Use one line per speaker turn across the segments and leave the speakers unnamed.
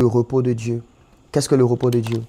Le repos de Dieu. Qu'est-ce que le repos de Dieu?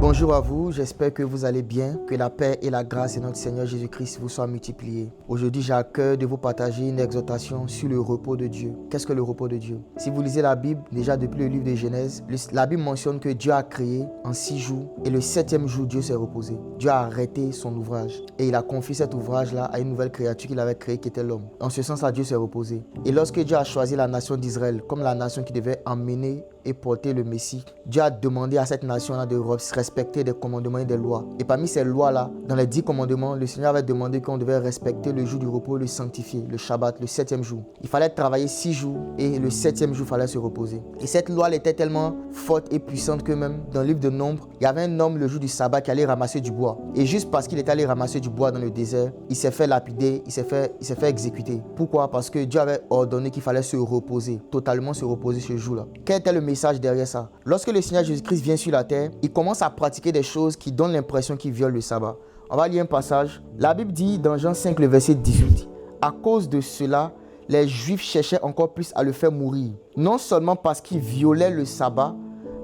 Bonjour à vous, j'espère que vous allez bien, que la paix et la grâce de notre Seigneur Jésus-Christ vous soient multipliées. Aujourd'hui, j'ai à cœur de vous partager une exhortation sur le repos de Dieu. Qu'est-ce que le repos de Dieu? Si vous lisez la Bible, déjà depuis le livre de Genèse, la Bible mentionne que Dieu a créé en 6 jours et le 7e jour, Dieu s'est reposé. Dieu a arrêté son ouvrage et il a confié cet ouvrage-là à une nouvelle créature qu'il avait créée qui était l'homme. En ce sens-là, Dieu s'est reposé. Et lorsque Dieu a choisi la nation d'Israël comme la nation qui devait emmener et porter le Messie, Dieu a demandé à cette nation-là de respecter des commandements et des lois. Et parmi ces lois-là, dans les 10 commandements, le Seigneur avait demandé qu'on devait respecter le jour du repos et le sanctifier, le Shabbat, le 7e jour. Il fallait travailler 6 jours et le 7e jour, il fallait se reposer. Et cette loi, elle était tellement forte et puissante que même dans le livre de Nombre, il y avait un homme le jour du sabbat qui allait ramasser du bois. Et juste parce qu'il était allé ramasser du bois dans le désert, il s'est fait lapider, il s'est fait exécuter. Pourquoi? Parce que Dieu avait ordonné qu'il fallait se reposer, totalement se reposer ce jour-là. Quel était le message derrière ça? Lorsque le Seigneur Jésus-Christ vient sur la terre, il commence à pratiquer des choses qui donnent l'impression qu'il viole le sabbat. On va lire un passage. La Bible dit dans Jean 5, le verset 18, « À cause de cela, les Juifs cherchaient encore plus à le faire mourir, non seulement parce qu'il violait le sabbat,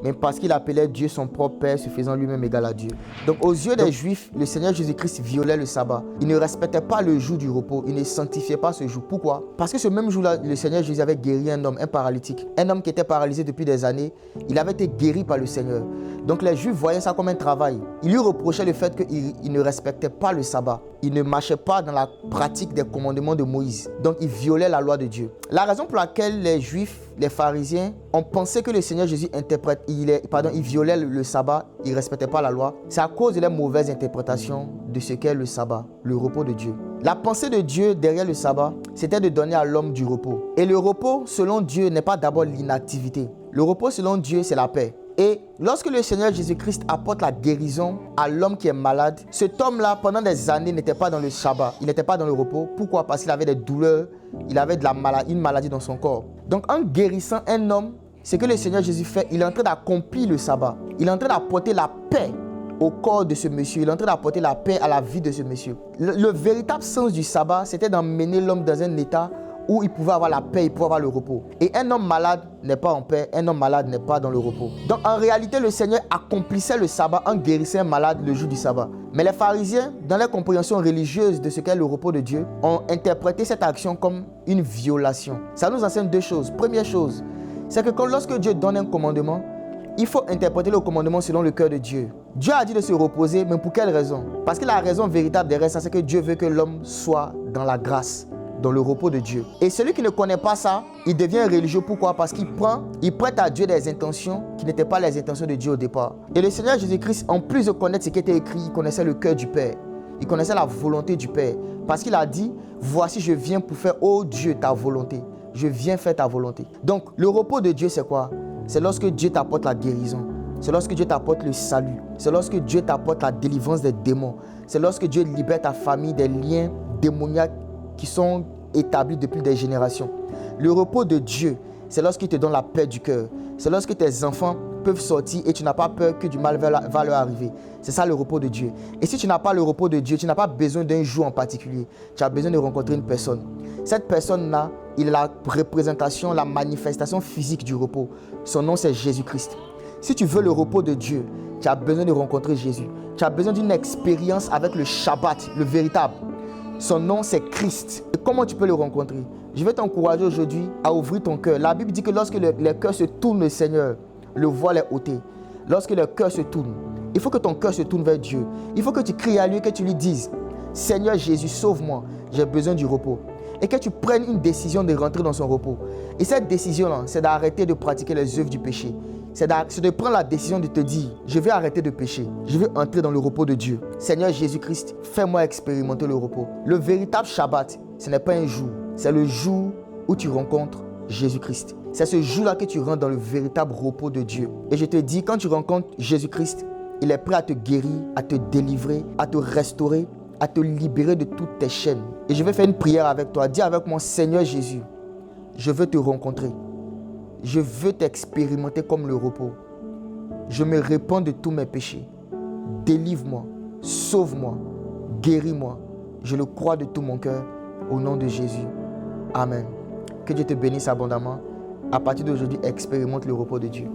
mais parce qu'il appelait Dieu son propre Père, se faisant lui-même égal à Dieu. » Donc aux yeux des Juifs, le Seigneur Jésus-Christ violait le sabbat. Il ne respectait pas le jour du repos, il ne sanctifiait pas ce jour. Pourquoi? Parce que ce même jour-là, le Seigneur Jésus avait guéri un homme, un paralytique. Un homme qui était paralysé depuis des années, il avait été guéri par le Seigneur. Donc les Juifs voyaient ça comme un travail. Ils lui reprochaient le fait qu'il ne respectait pas le sabbat. Il ne marchait pas dans la pratique des commandements de Moïse. Donc il violait la loi de Dieu. La raison pour laquelle les Juifs, les pharisiens, ont pensé que le Seigneur Jésus il violait le sabbat, il ne respectait pas la loi, c'est à cause de la mauvaise interprétation de ce qu'est le sabbat, le repos de Dieu. La pensée de Dieu derrière le sabbat, c'était de donner à l'homme du repos. Et le repos, selon Dieu, n'est pas d'abord l'inactivité. Le repos, selon Dieu, c'est la paix. Et lorsque le Seigneur Jésus-Christ apporte la guérison à l'homme qui est malade, cet homme-là, pendant des années, n'était pas dans le sabbat, il n'était pas dans le repos. Pourquoi? Parce qu'il avait des douleurs, il avait une maladie dans son corps. Donc en guérissant un homme, ce que le Seigneur Jésus fait, il est en train d'accomplir le sabbat. Il est en train d'apporter la paix au corps de ce monsieur. Il est en train d'apporter la paix à la vie de ce monsieur. Le véritable sens du sabbat, c'était d'emmener l'homme dans un état où il pouvait avoir la paix, il pouvait avoir le repos. Et un homme malade n'est pas en paix, un homme malade n'est pas dans le repos. Donc en réalité, le Seigneur accomplissait le sabbat en guérissant un malade le jour du sabbat. Mais les pharisiens, dans leur compréhension religieuse de ce qu'est le repos de Dieu, ont interprété cette action comme une violation. Ça nous enseigne deux choses. Première chose, c'est que lorsque Dieu donne un commandement, il faut interpréter le commandement selon le cœur de Dieu. Dieu a dit de se reposer, mais pour quelle raison? Parce que la raison véritable derrière ça, c'est que Dieu veut que l'homme soit dans la grâce, dans le repos de Dieu. Et celui qui ne connaît pas ça, il devient religieux. Pourquoi? Parce qu'il prête à Dieu des intentions qui n'étaient pas les intentions de Dieu au départ. Et le Seigneur Jésus-Christ, en plus de connaître ce qui était écrit, il connaissait le cœur du Père. Il connaissait la volonté du Père. Parce qu'il a dit, voici je viens pour faire, ô Dieu, ta volonté. Je viens faire ta volonté. Donc le repos de Dieu, c'est quoi? C'est lorsque Dieu t'apporte la guérison. C'est lorsque Dieu t'apporte le salut. C'est lorsque Dieu t'apporte la délivrance des démons. C'est lorsque Dieu libère ta famille des liens démoniaques qui sont établis depuis des générations. Le repos de Dieu, c'est lorsqu'il te donne la paix du cœur. C'est lorsque tes enfants peuvent sortir et tu n'as pas peur que du mal va leur arriver. C'est ça le repos de Dieu. Et si tu n'as pas le repos de Dieu, tu n'as pas besoin d'un jour en particulier. Tu as besoin de rencontrer une personne. Cette personne-là, il a la représentation, la manifestation physique du repos. Son nom, c'est Jésus-Christ. Si tu veux le repos de Dieu, tu as besoin de rencontrer Jésus. Tu as besoin d'une expérience avec le Shabbat, le véritable. Son nom, c'est Christ. Et comment tu peux le rencontrer? Je vais t'encourager aujourd'hui à ouvrir ton cœur. La Bible dit que lorsque les cœurs se tournent au Seigneur, le voile est ôté. Lorsque le cœur se tourne, il faut que ton cœur se tourne vers Dieu. Il faut que tu cries à lui, que tu lui dises, Seigneur Jésus, sauve-moi, j'ai besoin du repos. Et que tu prennes une décision de rentrer dans son repos. Et cette décision-là, c'est d'arrêter de pratiquer les œuvres du péché. C'est de prendre la décision de te dire, je vais arrêter de pécher. Je vais entrer dans le repos de Dieu. Seigneur Jésus-Christ, fais-moi expérimenter le repos. Le véritable Shabbat, ce n'est pas un jour. C'est le jour où tu rencontres Jésus-Christ. C'est ce jour-là que tu rentres dans le véritable repos de Dieu. Et je te dis, quand tu rencontres Jésus-Christ, il est prêt à te guérir, à te délivrer, à te restaurer, à te libérer de toutes tes chaînes. Et je vais faire une prière avec toi. Dis avec moi, Seigneur Jésus, je veux te rencontrer. Je veux t'expérimenter comme le repos. Je me répands de tous mes péchés. Délivre-moi, sauve-moi, guéris-moi. Je le crois de tout mon cœur. Au nom de Jésus. Amen. Que Dieu te bénisse abondamment. À partir d'aujourd'hui, expérimente le repos de Dieu.